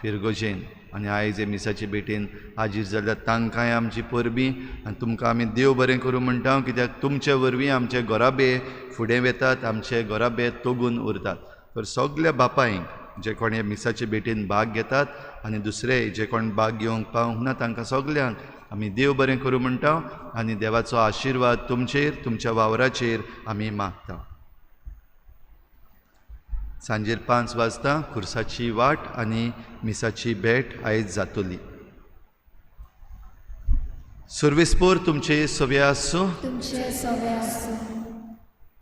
फिरगोजेन आनी आयज हे मिसाचे भेटेन हाजीर जाल्यार तांकांय आमची परबी आनी तुमकां आमी देव बरें करूं म्हणटा. कित्याक तुमचे वरवीं आमचे गोराबे फुडें वेतात, आमचे गोराबे तोगून उरतात. तर सगळ्या बापायंक जे कोण हे मिसाचे भेटेन भाग घेतात आनी दुसरे जे कोण भाग घेवंक पावंक ना तांकां सगळ्यांक आमी देव बरें करूं म्हणटा आनी देवाचो आशिर्वाद तुमचेर तुमच्या वावराचेर आमी मागता. सांजेर 5 वाजता खुर्साची वाट आनी मिसाची भेट आयज जातली. सर्वेस्पोर तुमचे सवे आसूं.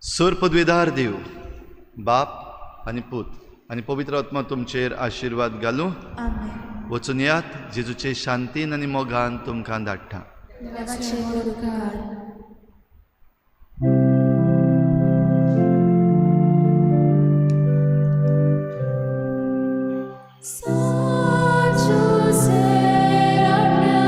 सर पदवेदार देव बाप आनी पूत आनी पवित्र आत्मा तुमचेर आशिर्वाद घालूं. वचून यात. जेजूचे शांतीन आनी मोगान तुमकां धाडटा. São José, Rabiá,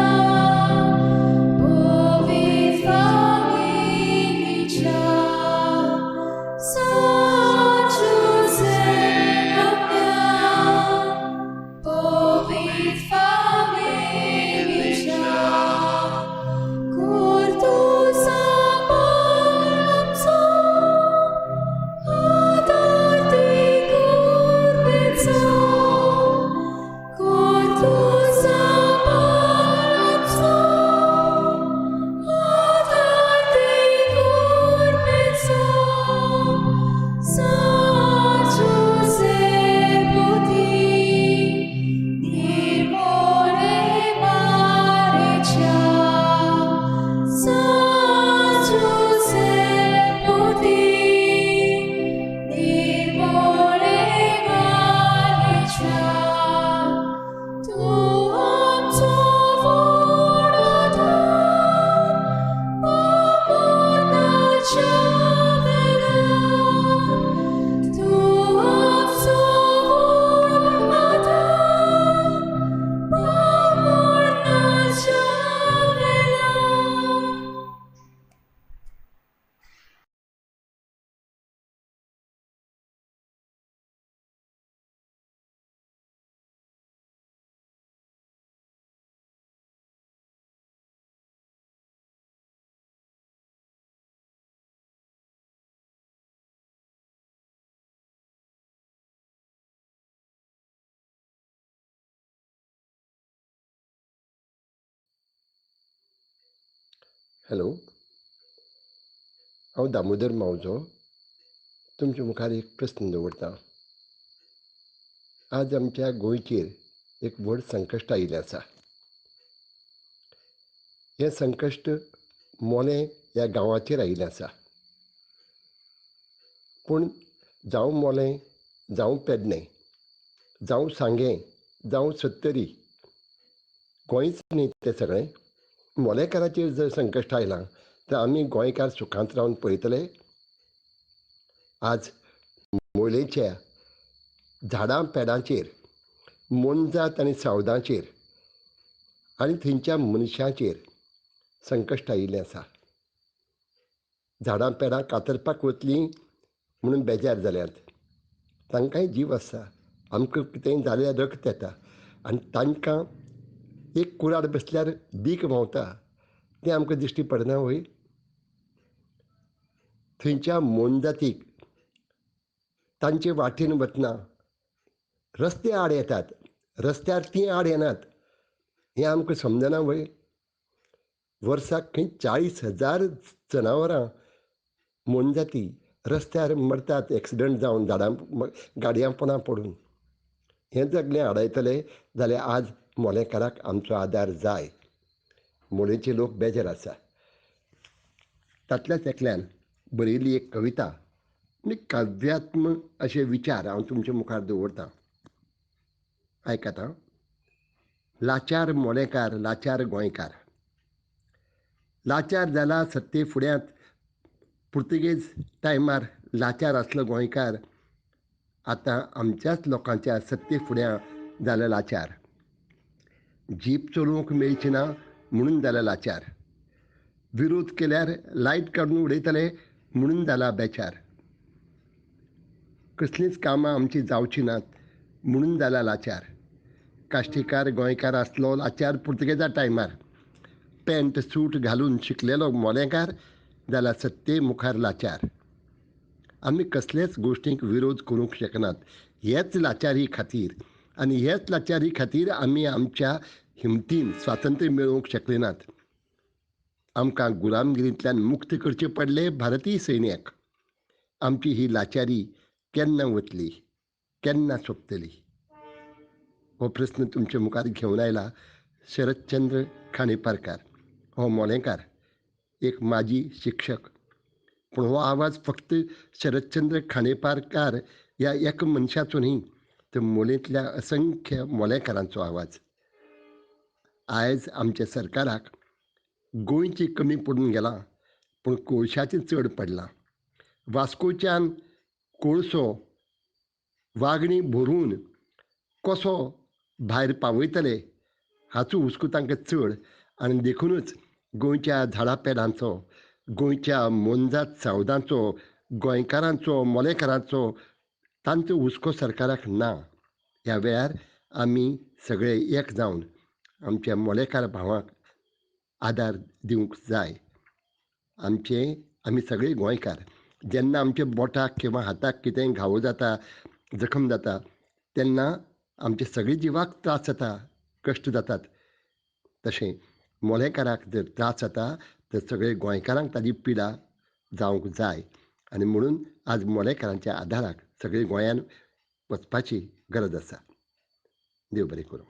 हॅलो, हांव दामोदर मावजो तुमच्या मुखार एक प्रस्न दवरतां. आज आमच्या गोंयचेर एक व्हड संकश्ट आयिल्लें आसा. हें संकश्ट मोलें ह्या गांवाचेर आयिल्लें आसा. पूण जावं मोलें, जावं पेडणें, जावं सांगें, जावं सत्तरी, गोंयच न्ही तें सगळें. मोलेकाराचेर जर संकश्ट आयलां तर आमी गोंयकार सुखांत रावन पळयतले. आज मोलेच्या झाडां पेडांचेर, मोनजात आनी सावदांचेर आनी थंयच्या मनशांचेर संकश्ट आयिल्लें आसा. झाडां पेडां कातरपाक वतलीं म्हणून बेजार जाल्यात. तांकांय जीव आसा. आमकां कितेंय जाल्यार रगत येता आनी तांकां एक कुराड बसल्यार बीख व्हांवता. तें आमकां दिश्टी पडना वय. थंयच्या मोनजातीक तांचे वाटेन वतना रस्ते आड येतात, रस्त्यार तीं आड येनात. हें आमकां समजना वय. वर्साक खंय 40,000 जनावरां मोनजाती रस्त्यार मरतात एक्सिडंट जावन गाडयां पोंदां पडून. हें सगळें आडायतले जाल्यार आज मोलेकाराक आमचो आदार जाय. मोलेचे लोक बेजार आसा. तातल्याच एकल्यान बरयल्ली एक कविता आनी काव्यात्म अशे विचार हांव तुमच्या मुखार दवरतां. आयकात हां. लाचार मोलेकार, लाचार गोंयकार. लाचार जाला सत्ते फुड्यांत. पुर्तुगेज टायमार लाचार आसलो गोंयकार. आतां आमच्याच लोकांच्या सत्ते फुड्यां जाला लाचार. जीप चलोवंक मेळची ना म्हणून जाला लाचार. विरोध केल्यार लायट काडून उडयतले म्हणून जाला बेचार. कसलींच कामां आमची जावची नात म्हणून जाला लाचार. काश्टीकार गोंयकार आसलो लाचार पुर्तुगेजा टायमार. पॅन्ट सूट घालून शिकलेलो मोलेकार जाला सत्ते मुखार लाचार. आमी कसलेच गोश्टींक विरोध करूंक शकनात. हेच लाचारी खातीर आनी हेच लाचारी खातीर आमी आमच्या हिमतीन स्वातंत्र्य मेळोवंक शकले नात. आमकां गुलामगिरींतल्यान मुक्त करचे पडले भारतीय सैन्याक. आमची ही लाचारी केन्ना वतली, केन्ना सोंपतली? हो प्रस्न तुमच्या मुखार घेवन आयला शरदचंद्र खांडेपारकार. हो मोलेकार, एक माजी शिक्षक. पूण हो आवाज फक्त शरदचंद्र खांडेपारकार ह्या एका मनशाचो न्ही, तर मोलेंतल्या असंख्य मोलेकारांचो आवाज. आयज आमच्या सरकाराक गोंयची कमी पडून गेलां, पूण कोळशाचें चड पडलां. वास्कोच्यान कोळसो वागणी भरून कसो भायर पावयतले हाचो हुस्को तांकां चड. आनी देखूनच गोंयच्या झाडां पेडांचो, गोंयच्या मोनजात सावदांचो, गोंयकारांचो, मोलेकारांचो तांचो हुस्को सरकाराक ना. ह्या वेळार आमी सगळे एक जावन आमच्या मोलेकार भावांक आदार दिवंक जाय. आमी सगळे गोंयकार जेन्ना आमच्या बोटाक किंवा हाताक कितेंय घावो जाता, जखम जाता, तेन्ना आमच्या सगळे जिवाक त्रास जाता, कश्ट जातात. तशें मोलेकाराक जर त्रास जाता तर सगळे गोंयकारांक ताजी पिडा जावंक जाय. आनी म्हणून आज मोलेकारांच्या आदाराक सगळे गोंयान वचपाची गरज आसा. देव बरें करूं.